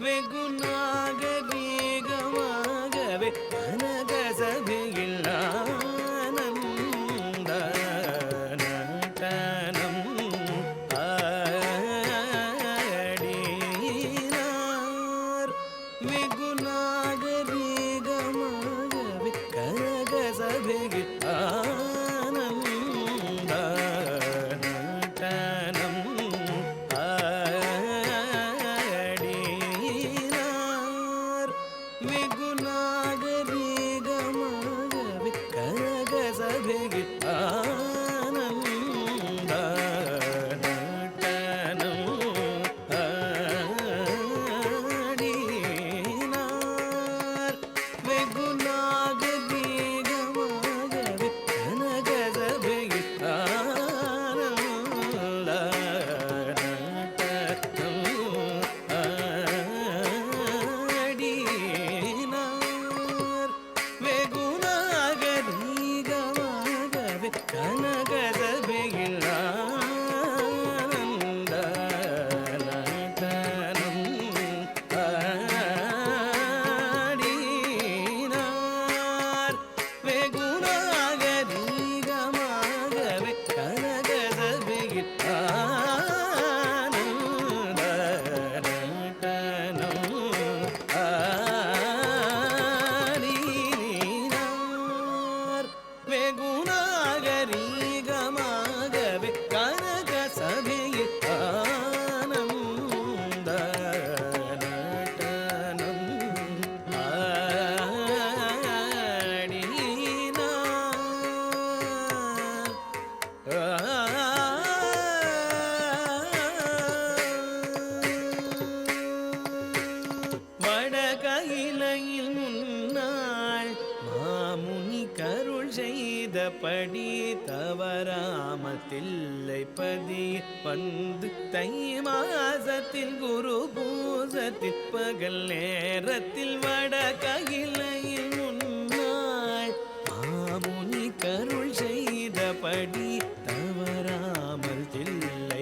வெகுநாகரீகமாகவே கனக சபையில் ஆனந்த நடனம் ஆடினார். வெகுநாகரீகமாகவே கனக சபையில் ஆனந்த நடனம் ஆடினார். வெகுநாகரீகமாகவே கனக சபையில் ஆனந்த நடனம் ஆடினார். வெகுநாகரீகமாகவே கனக சபையில் ஆனந்த ஆடினார். வெகுநாகரீகமாகவே கனக சபையில் ஆனந்த நடனம் ஆடினார். வெகுநாகரீகமாகவே கனக சபையில் ஆனந்த நடனம் ஆடினார். வெகுநாகரீகமாகவே கனக சபையில் ஆனந்த நடனம் ஆடினார். வடகையிலையில் முன்னாள் மாமுனி கருள் செய்தபடி தவறாமல் தில்லைப்பதி வந்து தை மாசத்தில் குரு பூசத்தில் பகல் நேரத்தில் வடகையிலையில் முன்னாள் மாமுனி கருள் செய்தபடி தவறாமல் தில்லை